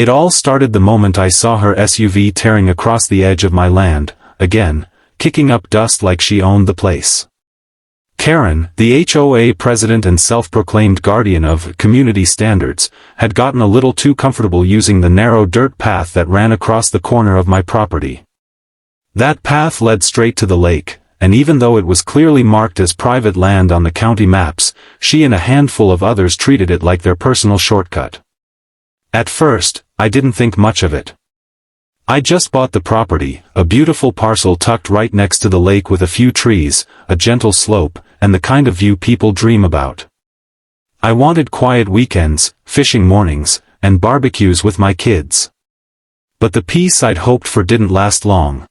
It all started the moment I saw her SUV tearing across the edge of my land, again, kicking up dust like she owned the place. Karen, the HOA president and self-proclaimed guardian of community standards, had gotten a little too comfortable using the narrow dirt path that ran across the corner of my property. That path led straight to the lake, and even though it was clearly marked as private land on the county maps, she and a handful of others treated it like their personal shortcut. At first, I didn't think much of it. I just bought the property, a beautiful parcel tucked right next to the lake with a few trees, a gentle slope, and the kind of view people dream about. I wanted quiet weekends, fishing mornings, and barbecues with my kids. But the peace I'd hoped for didn't last long.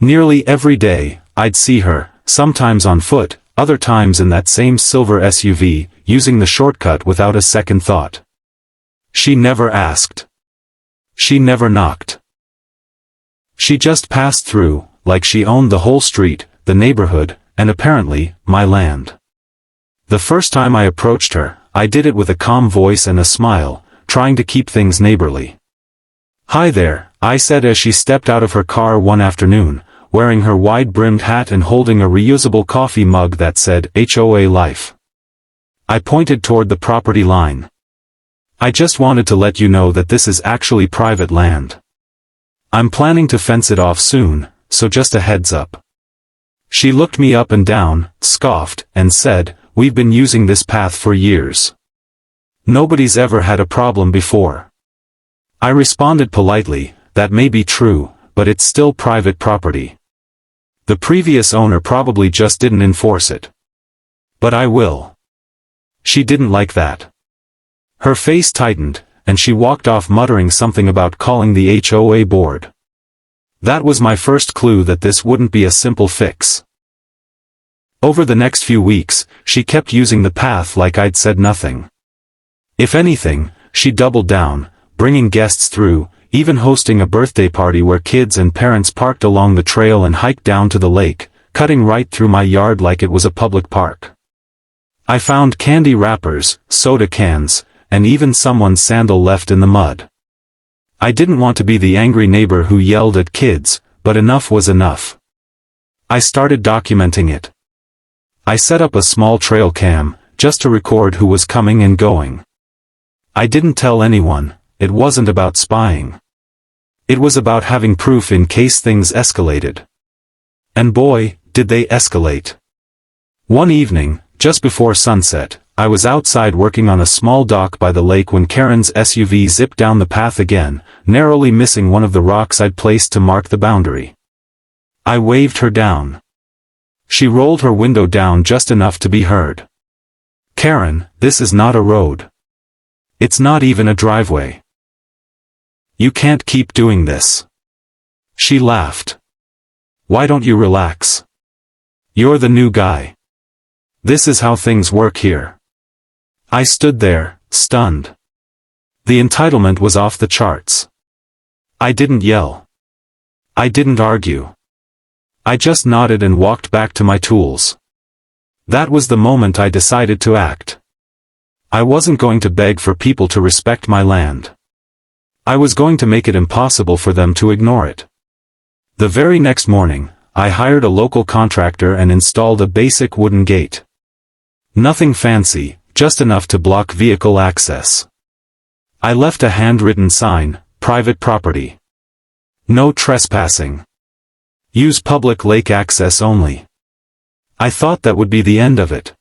Nearly every day, I'd see her, sometimes on foot, other times in that same silver SUV, using the shortcut without a second thought. She never asked. She never knocked. She just passed through, like she owned the whole street, the neighborhood, and apparently, my land. The first time I approached her, I did it with a calm voice and a smile, trying to keep things neighborly. "Hi there," I said as she stepped out of her car one afternoon, wearing her wide-brimmed hat and holding a reusable coffee mug that said HOA Life. I pointed toward the property line. "I just wanted to let you know that this is actually private land. I'm planning to fence it off soon, so just a heads up." She looked me up and down, scoffed, and said, "We've been using this path for years. Nobody's ever had a problem before." I responded politely, "That may be true, but it's still private property. The previous owner probably just didn't enforce it. But I will." She didn't like that. Her face tightened, and she walked off muttering something about calling the HOA board. That was my first clue that this wouldn't be a simple fix. Over the next few weeks, she kept using the path like I'd said nothing. If anything, she doubled down, bringing guests through, even hosting a birthday party where kids and parents parked along the trail and hiked down to the lake, cutting right through my yard like it was a public park. I found candy wrappers, soda cans, and even someone's sandal left in the mud. I didn't want to be the angry neighbor who yelled at kids, but enough was enough. I started documenting it. I set up a small trail cam, just to record who was coming and going. I didn't tell anyone. It wasn't about spying. It was about having proof in case things escalated. And boy, did they escalate. One evening, just before sunset, I was outside working on a small dock by the lake when Karen's SUV zipped down the path again, narrowly missing one of the rocks I'd placed to mark the boundary. I waved her down. She rolled her window down just enough to be heard. "Karen, this is not a road. It's not even a driveway. You can't keep doing this." She laughed. "Why don't you relax? You're the new guy. This is how things work here." I stood there, stunned. The entitlement was off the charts. I didn't yell. I didn't argue. I just nodded and walked back to my tools. That was the moment I decided to act. I wasn't going to beg for people to respect my land. I was going to make it impossible for them to ignore it. The very next morning, I hired a local contractor and installed a basic wooden gate. Nothing fancy, just enough to block vehicle access. I left a handwritten sign, "Private property. No trespassing. Use public lake access only." I thought that would be the end of it.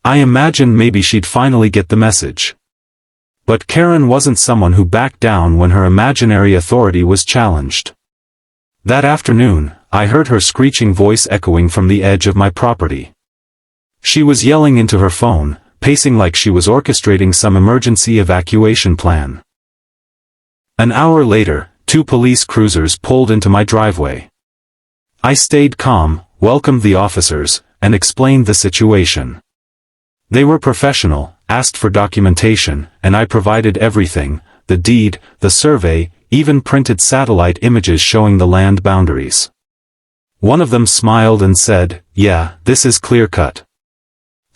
I imagined maybe she'd finally get the message. But Karen wasn't someone who backed down when her imaginary authority was challenged. That afternoon, I heard her screeching voice echoing from the edge of my property. She was yelling into her phone, pacing like she was orchestrating some emergency evacuation plan. An hour later, 2 police cruisers pulled into my driveway. I stayed calm, welcomed the officers, and explained the situation. They were professional, asked for documentation, and I provided everything: the deed, the survey, even printed satellite images showing the land boundaries. One of them smiled and said, "Yeah, this is clear-cut."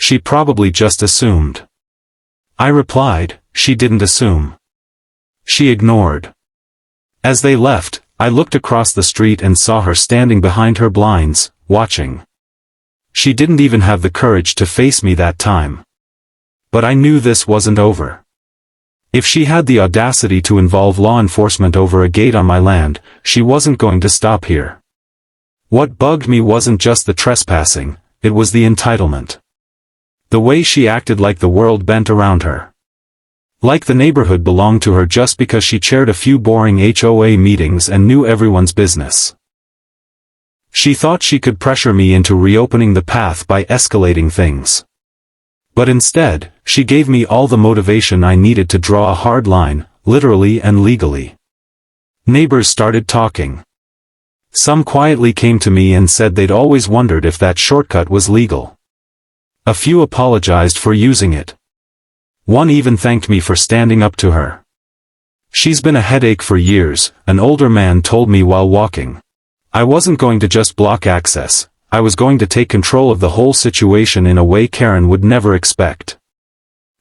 She probably just assumed. I replied, "She didn't assume. She ignored. As they left, I looked across the street and saw her standing behind her blinds, watching. She didn't even have the courage to face me that time. But I knew this wasn't over. If she had the audacity to involve law enforcement over a gate on my land, she wasn't going to stop here. What bugged me wasn't just the trespassing, it was the entitlement. The way she acted like the world bent around her. Like the neighborhood belonged to her just because she chaired a few boring HOA meetings and knew everyone's business. She thought she could pressure me into reopening the path by escalating things. But instead, she gave me all the motivation I needed to draw a hard line, literally and legally. Neighbors started talking. Some quietly came to me and said they'd always wondered if that shortcut was legal. A few apologized for using it. One even thanked me for standing up to her. She's been a headache for years, an older man told me while walking. I wasn't going to just block access, I was going to take control of the whole situation in a way Karen would never expect.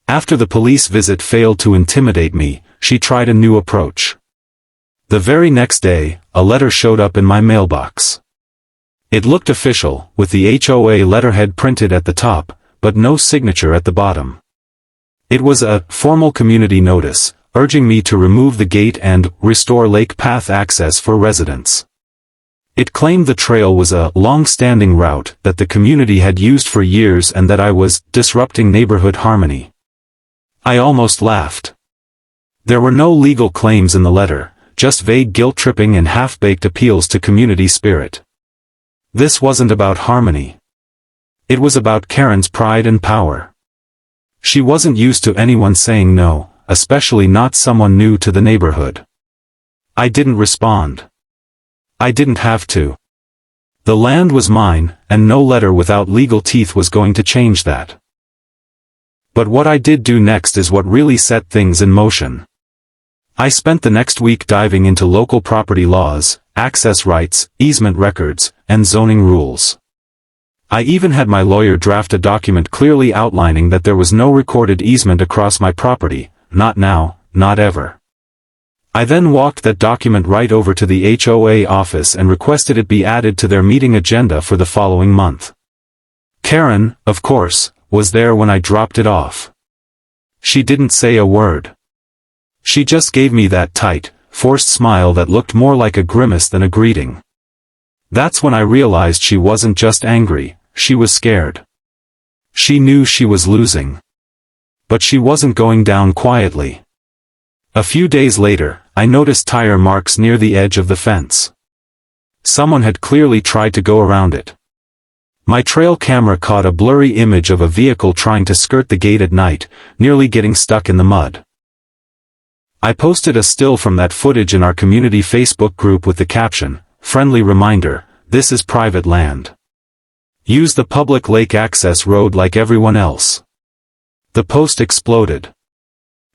After the police visit failed to intimidate me, she tried a new approach. The very next day, a letter showed up in my mailbox. It looked official, with the HOA letterhead printed at the top, but no signature at the bottom. It was a formal community notice, urging me to remove the gate and restore lake path access for residents. It claimed the trail was a long-standing route that the community had used for years and that I was disrupting neighborhood harmony. I almost laughed. There were no legal claims in the letter, just vague guilt-tripping and half-baked appeals to community spirit. This wasn't about harmony. It was about Karen's pride and power. She wasn't used to anyone saying no, especially not someone new to the neighborhood. I didn't respond. I didn't have to. The land was mine, and no letter without legal teeth was going to change that. But what I did do next is what really set things in motion. I spent the next week diving into local property laws, access rights, easement records, and zoning rules. I even had my lawyer draft a document clearly outlining that there was no recorded easement across my property, not now, not ever. I then walked that document right over to the HOA office and requested it be added to their meeting agenda for the following month. Karen, of course, was there when I dropped it off. She didn't say a word. She just gave me that tight, forced smile that looked more like a grimace than a greeting. That's when I realized she wasn't just angry, she was scared. She knew she was losing. But she wasn't going down quietly. A few days later, I noticed tire marks near the edge of the fence. Someone had clearly tried to go around it. My trail camera caught a blurry image of a vehicle trying to skirt the gate at night, nearly getting stuck in the mud. I posted a still from that footage in our community Facebook group with the caption, "Friendly reminder, this is private land. Use the public lake access road like everyone else." The post exploded.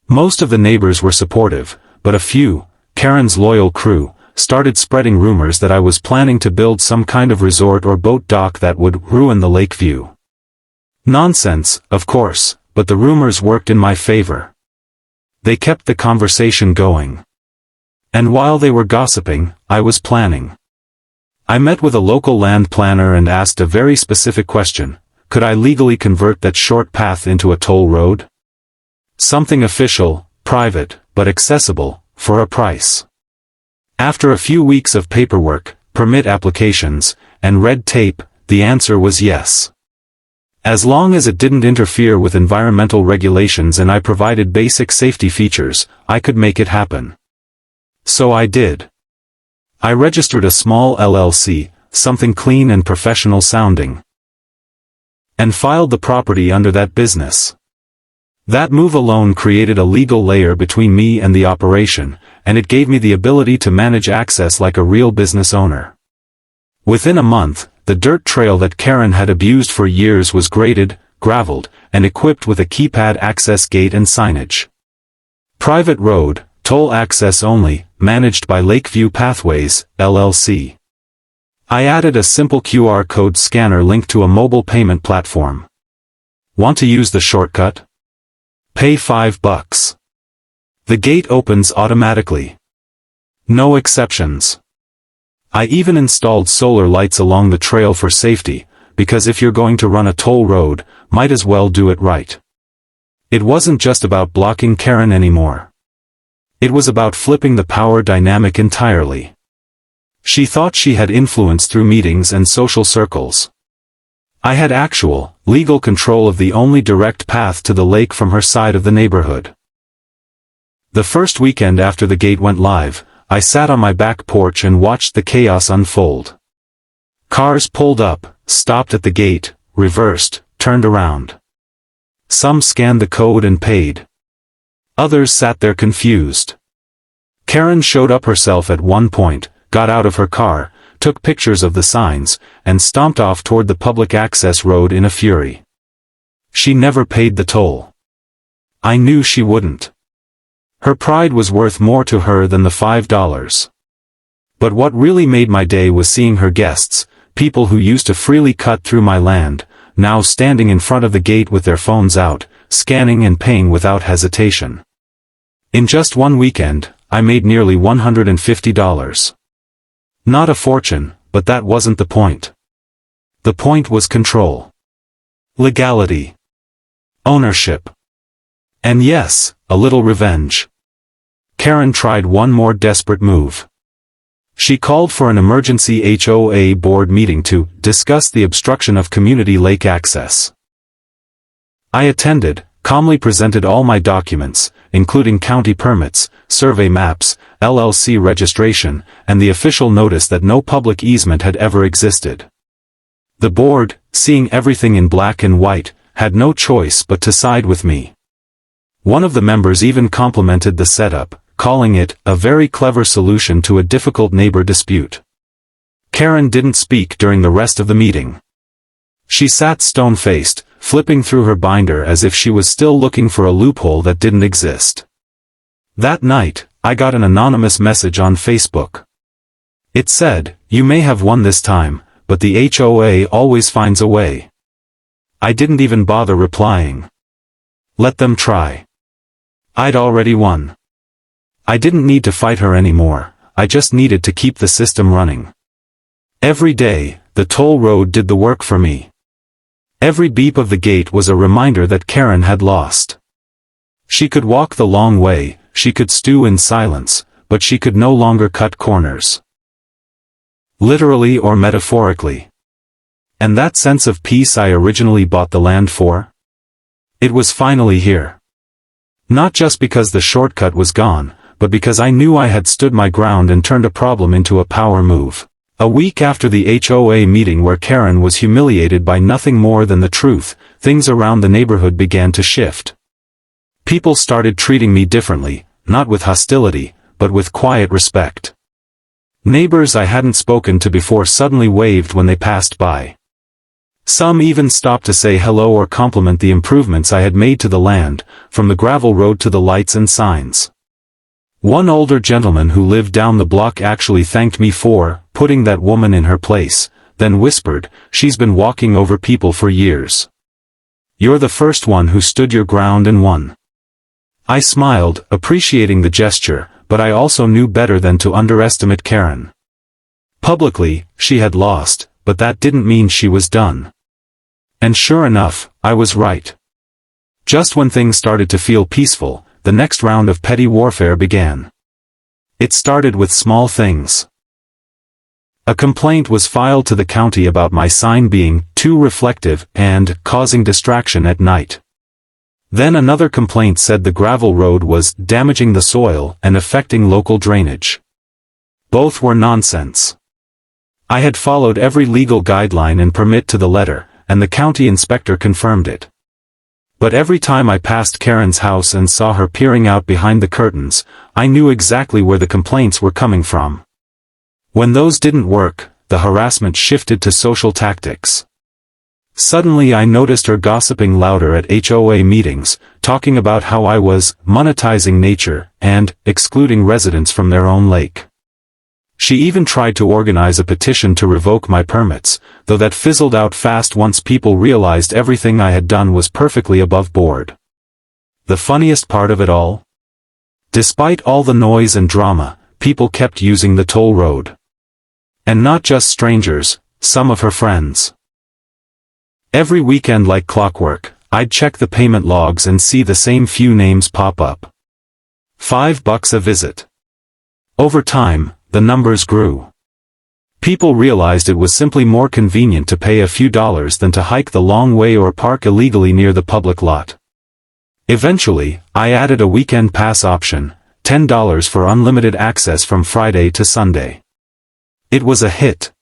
Most of the neighbors were supportive, but a few, Karen's loyal crew, started spreading rumors that I was planning to build some kind of resort or boat dock that would ruin the lake view. Nonsense, of course, but the rumors worked in my favor. They kept the conversation going. And while they were gossiping, I was planning. I met with a local land planner and asked a very specific question: could I legally convert that short path into a toll road? Something official, private, but accessible, for a price. After a few weeks of paperwork, permit applications, and red tape, the answer was yes. As long as it didn't interfere with environmental regulations and I provided basic safety features, I could make it happen. So I did. I registered a small LLC, something clean and professional sounding, and filed the property under that business. That move alone created a legal layer between me and the operation, and it gave me the ability to manage access like a real business owner. Within a month, the dirt trail that Karen had abused for years was graded, graveled, and equipped with a keypad access gate and signage. Private road, toll access only, managed by Lakeview Pathways, LLC. I added a simple QR code scanner linked to a mobile payment platform. Want to use the shortcut? Pay $5. The gate opens automatically. No exceptions. I even installed solar lights along the trail for safety, because if you're going to run a toll road, might as well do it right. It wasn't just about blocking Karen anymore. It was about flipping the power dynamic entirely. She thought she had influence through meetings and social circles. I had actual, legal control of the only direct path to the lake from her side of the neighborhood. The first weekend after the gate went live, I sat on my back porch and watched the chaos unfold. Cars pulled up, stopped at the gate, reversed, turned around. Some scanned the code and paid. Others sat there confused. Karen showed up herself at one point, got out of her car, took pictures of the signs, and stomped off toward the public access road in a fury. She never paid the toll. I knew she wouldn't. Her pride was worth more to her than the $5. But what really made my day was seeing her guests, people who used to freely cut through my land, now standing in front of the gate with their phones out, scanning and paying without hesitation. In just one weekend, I made nearly $150. Not a fortune, but that wasn't the point. The point was control. Legality. Ownership. And yes, a little revenge. Karen tried one more desperate move. She called for an emergency HOA board meeting to discuss the obstruction of community lake access. I attended, calmly presented all my documents, including county permits, survey maps, LLC registration, and the official notice that no public easement had ever existed. The board, seeing everything in black and white, had no choice but to side with me. One of the members even complimented the setup, calling it a very clever solution to a difficult neighbor dispute. Karen didn't speak during the rest of the meeting. She sat stone-faced, flipping through her binder as if she was still looking for a loophole that didn't exist. That night, I got an anonymous message on Facebook. It said, "You may have won this time, but the HOA always finds a way." I didn't even bother replying. Let them try. I'd already won. I didn't need to fight her anymore, I just needed to keep the system running. Every day, the toll road did the work for me. Every beep of the gate was a reminder that Karen had lost. She could walk the long way, she could stew in silence, but she could no longer cut corners. Literally or metaphorically. And that sense of peace I originally bought the land for? It was finally here. Not just because the shortcut was gone, but because I knew I had stood my ground and turned a problem into a power move. A week after the HOA meeting where Karen was humiliated by nothing more than the truth, things around the neighborhood began to shift. People started treating me differently, not with hostility, but with quiet respect. Neighbors I hadn't spoken to before suddenly waved when they passed by. Some even stopped to say hello or compliment the improvements I had made to the land, from the gravel road to the lights and signs. One older gentleman who lived down the block actually thanked me for putting that woman in her place, then whispered, "She's been walking over people for years. You're the first one who stood your ground and won." I smiled, appreciating the gesture, but I also knew better than to underestimate Karen. Publicly, she had lost, but that didn't mean she was done. And sure enough, I was right. Just when things started to feel peaceful, the next round of petty warfare began. It started with small things. A complaint was filed to the county about my sign being too reflective and causing distraction at night. Then another complaint said the gravel road was damaging the soil and affecting local drainage. Both were nonsense. I had followed every legal guideline and permit to the letter, and the county inspector confirmed it. But every time I passed Karen's house and saw her peering out behind the curtains, I knew exactly where the complaints were coming from. When those didn't work, the harassment shifted to social tactics. Suddenly I noticed her gossiping louder at HOA meetings, talking about how I was monetizing nature and excluding residents from their own lake. She even tried to organize a petition to revoke my permits, though that fizzled out fast once people realized everything I had done was perfectly above board. The funniest part of it all? Despite all the noise and drama, people kept using the toll road. And not just strangers, some of her friends. Every weekend like clockwork, I'd check the payment logs and see the same few names pop up. $5 a visit. Over time, the numbers grew. People realized it was simply more convenient to pay a few dollars than to hike the long way or park illegally near the public lot. Eventually, I added a weekend pass option, $10 for unlimited access from Friday to Sunday. It was a hit.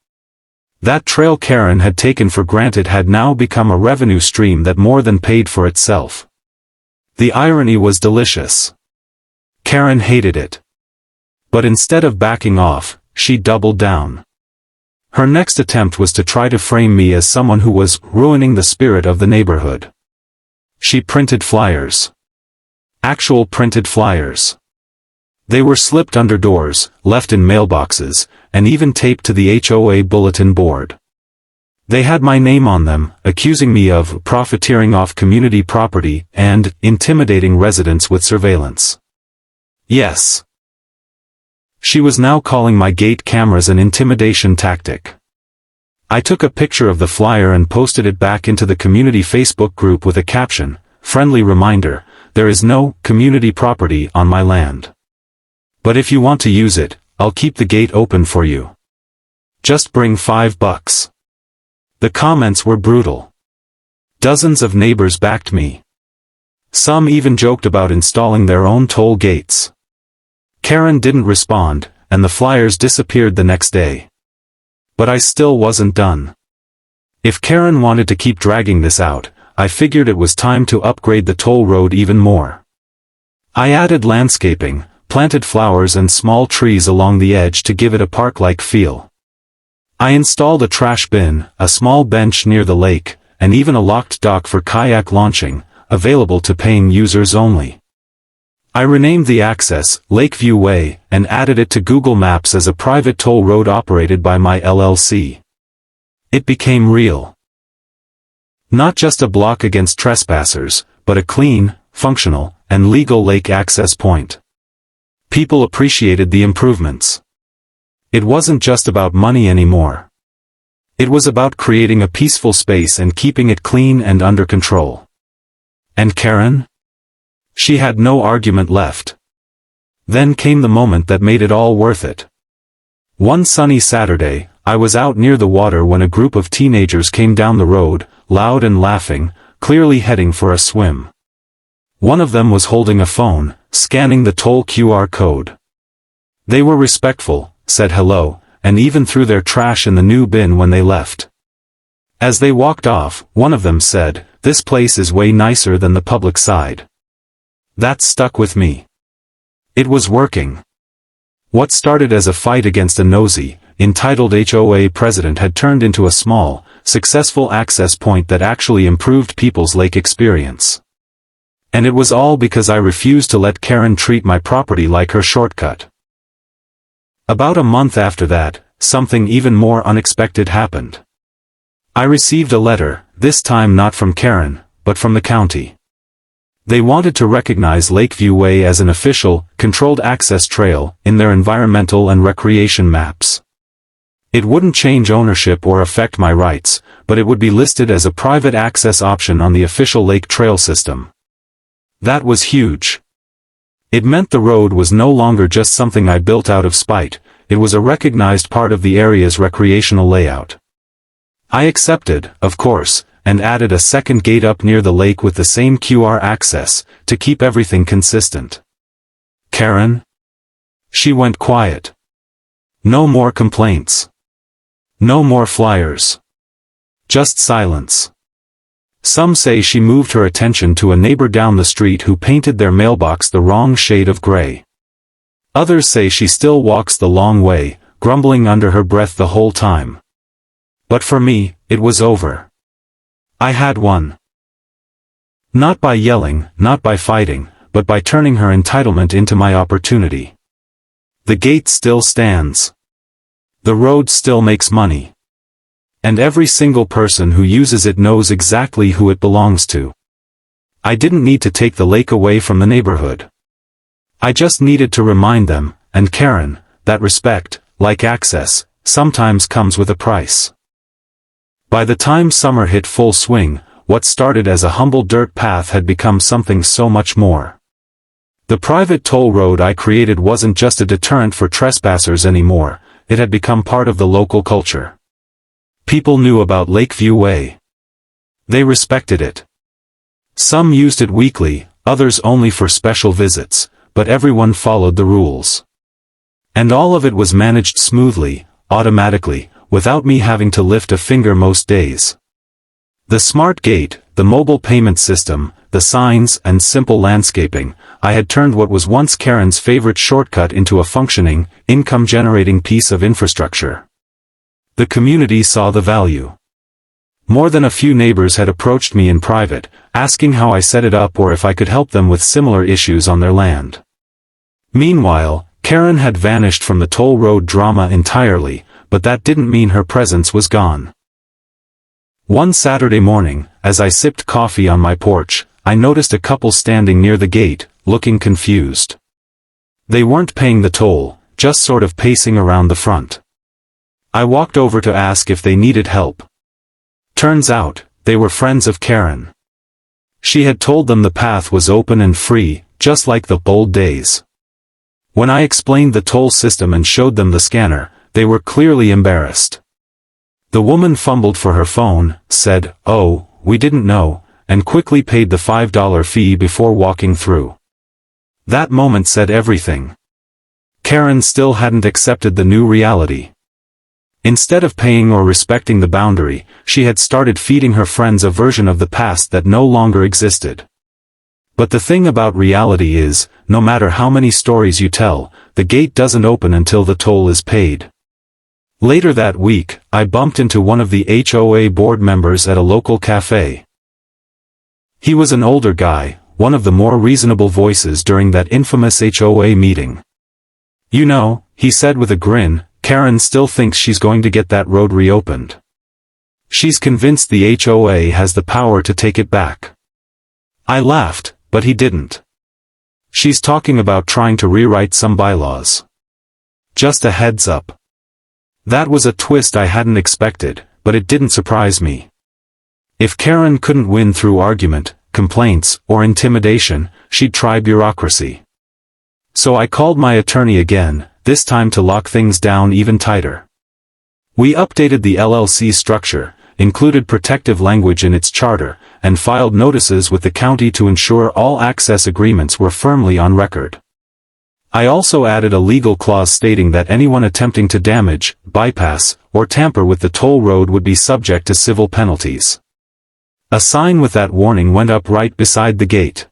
That trail Karen had taken for granted had now become a revenue stream that more than paid for itself. The irony was delicious. Karen hated it. But instead of backing off, she doubled down. Her next attempt was to try to frame me as someone who was ruining the spirit of the neighborhood. She printed flyers. Actual printed flyers. They were slipped under doors, left in mailboxes, and even taped to the HOA bulletin board. They had my name on them, accusing me of profiteering off community property and intimidating residents with surveillance. Yes. She was now calling my gate cameras an intimidation tactic. I took a picture of the flyer and posted it back into the community Facebook group with a caption, "Friendly reminder, there is no community property on my land. But if you want to use it, I'll keep the gate open for you. Just bring $5. The comments were brutal. Dozens of neighbors backed me. Some even joked about installing their own toll gates. Karen didn't respond, and the flyers disappeared the next day. But I still wasn't done. If Karen wanted to keep dragging this out, I figured it was time to upgrade the toll road even more. I added landscaping, planted flowers and small trees along the edge to give it a park-like feel. I installed a trash bin, a small bench near the lake, and even a locked dock for kayak launching, available to paying users only. I renamed the access, Lakeview Way, and added it to Google Maps as a private toll road operated by my LLC. It became real. Not just a block against trespassers, but a clean, functional, and legal lake access point. People appreciated the improvements. It wasn't just about money anymore. It was about creating a peaceful space and keeping it clean and under control. And Karen? She had no argument left. Then came the moment that made it all worth it. One sunny Saturday, I was out near the water when a group of teenagers came down the road, loud and laughing, clearly heading for a swim. One of them was holding a phone, scanning the toll QR code. They were respectful, said hello, and even threw their trash in the new bin when they left. As they walked off, one of them said, "This place is way nicer than the public side." That stuck with me. It was working. What started as a fight against a nosy, entitled HOA president had turned into a small, successful access point that actually improved people's lake experience. And it was all because I refused to let Karen treat my property like her shortcut. About a month after that, something even more unexpected happened. I received a letter, this time not from Karen, but from the county. They wanted to recognize Lakeview Way as an official, controlled access trail in their environmental and recreation maps. It wouldn't change ownership or affect my rights, but it would be listed as a private access option on the official lake trail system. That was huge. It meant the road was no longer just something I built out of spite, it was a recognized part of the area's recreational layout. I accepted, of course, and added a second gate up near the lake with the same QR access, to keep everything consistent. Karen? She went quiet. No more complaints. No more flyers. Just silence. Some say she moved her attention to a neighbor down the street who painted their mailbox the wrong shade of gray. Others say she still walks the long way, grumbling under her breath the whole time. But for me, it was over. I had won. Not by yelling, not by fighting, but by turning her entitlement into my opportunity. The gate still stands. The road still makes money. And every single person who uses it knows exactly who it belongs to. I didn't need to take the lake away from the neighborhood. I just needed to remind them, and Karen, that respect, like access, sometimes comes with a price. By the time summer hit full swing, what started as a humble dirt path had become something so much more. The private toll road I created wasn't just a deterrent for trespassers anymore, it had become part of the local culture. People knew about Lakeview Way. They respected it. Some used it weekly, others only for special visits, but everyone followed the rules. And all of it was managed smoothly, automatically, without me having to lift a finger most days. The smart gate, the mobile payment system, the signs and simple landscaping, I had turned what was once Karen's favorite shortcut into a functioning, income-generating piece of infrastructure. The community saw the value. More than a few neighbors had approached me in private, asking how I set it up or if I could help them with similar issues on their land. Meanwhile, Karen had vanished from the toll road drama entirely, but that didn't mean her presence was gone. One Saturday morning, as I sipped coffee on my porch, I noticed a couple standing near the gate, looking confused. They weren't paying the toll, just sort of pacing around the front. I walked over to ask if they needed help. Turns out, they were friends of Karen. She had told them the path was open and free, just like the old days. When I explained the toll system and showed them the scanner, they were clearly embarrassed. The woman fumbled for her phone, said, "Oh, we didn't know," and quickly paid the $5 fee before walking through. That moment said everything. Karen still hadn't accepted the new reality. Instead of paying or respecting the boundary, she had started feeding her friends a version of the past that no longer existed. But the thing about reality is, no matter how many stories you tell, the gate doesn't open until the toll is paid. Later that week, I bumped into one of the HOA board members at a local cafe. He was an older guy, one of the more reasonable voices during that infamous HOA meeting. "You know," he said with a grin, "Karen still thinks she's going to get that road reopened. She's convinced the HOA has the power to take it back." I laughed, but he didn't. "She's talking about trying to rewrite some bylaws. Just a heads up." That was a twist I hadn't expected, but it didn't surprise me. If Karen couldn't win through argument, complaints, or intimidation, she'd try bureaucracy. So I called my attorney again, this time to lock things down even tighter. We updated the LLC structure, included protective language in its charter, and filed notices with the county to ensure all access agreements were firmly on record. I also added a legal clause stating that anyone attempting to damage, bypass, or tamper with the toll road would be subject to civil penalties. A sign with that warning went up right beside the gate.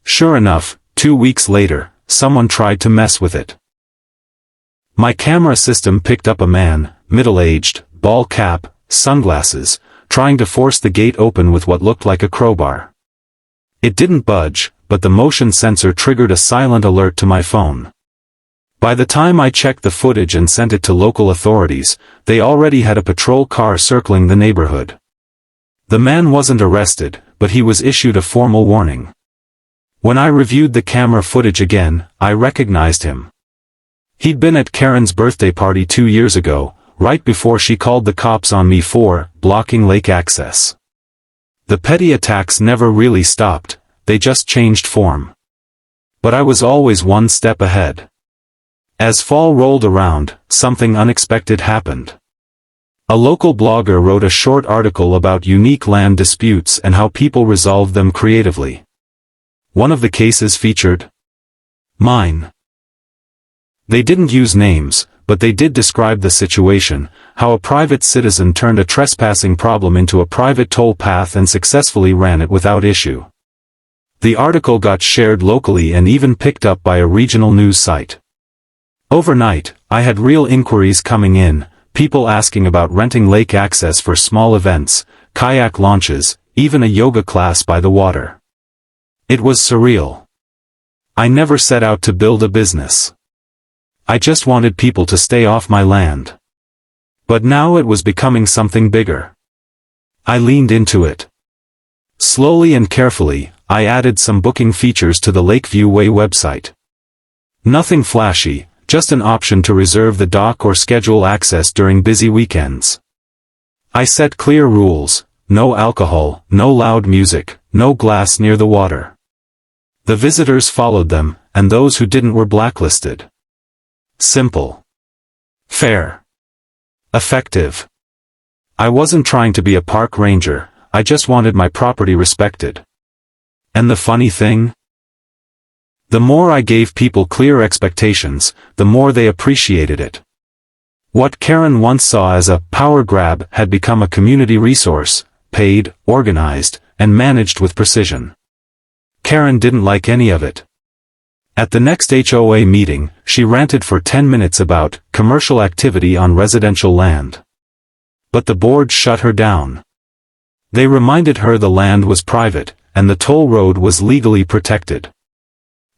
Sure enough, 2 weeks later, someone tried to mess with it. My camera system picked up a man, middle-aged, ball cap, sunglasses, trying to force the gate open with what looked like a crowbar. It didn't budge, but the motion sensor triggered a silent alert to my phone. By the time I checked the footage and sent it to local authorities, they already had a patrol car circling the neighborhood. The man wasn't arrested, but he was issued a formal warning. When I reviewed the camera footage again, I recognized him. He'd been at Karen's birthday party 2 years ago, right before she called the cops on me for blocking lake access. The petty attacks never really stopped, they just changed form. But I was always one step ahead. As fall rolled around, something unexpected happened. A local blogger wrote a short article about unique land disputes and how people resolved them creatively. One of the cases featured mine. They didn't use names, but they did describe the situation, how a private citizen turned a trespassing problem into a private toll path and successfully ran it without issue. The article got shared locally and even picked up by a regional news site. Overnight, I had real inquiries coming in, people asking about renting lake access for small events, kayak launches, even a yoga class by the water. It was surreal. I never set out to build a business. I just wanted people to stay off my land. But now it was becoming something bigger. I leaned into it. Slowly and carefully, I added some booking features to the Lakeview Way website. Nothing flashy, just an option to reserve the dock or schedule access during busy weekends. I set clear rules: no alcohol, no loud music, no glass near the water. The visitors followed them, and those who didn't were blacklisted. Simple. Fair. Effective. I wasn't trying to be a park ranger, I just wanted my property respected. And the funny thing? The more I gave people clear expectations, the more they appreciated it. What Karen once saw as a power grab had become a community resource, paid, organized, and managed with precision. Karen didn't like any of it. At the next HOA meeting, she ranted for 10 minutes about commercial activity on residential land. But the board shut her down. They reminded her the land was private, and the toll road was legally protected.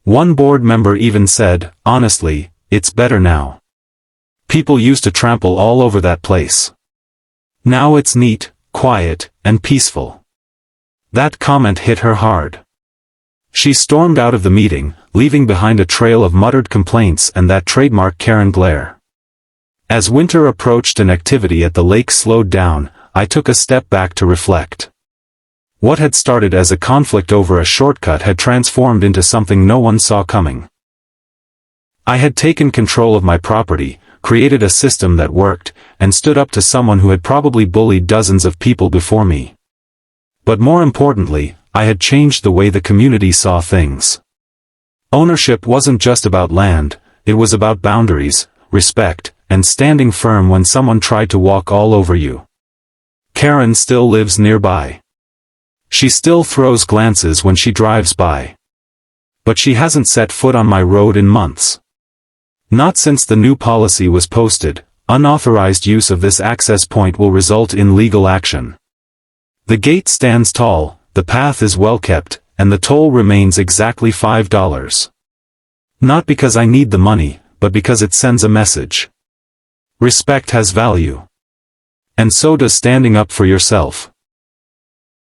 One board member even said, "Honestly, it's better now. People used to trample all over that place. Now it's neat, quiet, and peaceful." That comment hit her hard. She stormed out of the meeting, leaving behind a trail of muttered complaints and that trademark Karen glare. As winter approached and activity at the lake slowed down, I took a step back to reflect. What had started as a conflict over a shortcut had transformed into something no one saw coming. I had taken control of my property, created a system that worked, and stood up to someone who had probably bullied dozens of people before me. But more importantly, I had changed the way the community saw things. Ownership wasn't just about land, it was about boundaries, respect, and standing firm when someone tried to walk all over you. Karen still lives nearby. She still throws glances when she drives by. But she hasn't set foot on my road in months. Not since the new policy was posted. Unauthorized use of this access point will result in legal action. The gate stands tall, the path is well kept, and the toll remains exactly $5. Not because I need the money, but because it sends a message. Respect has value. And so does standing up for yourself.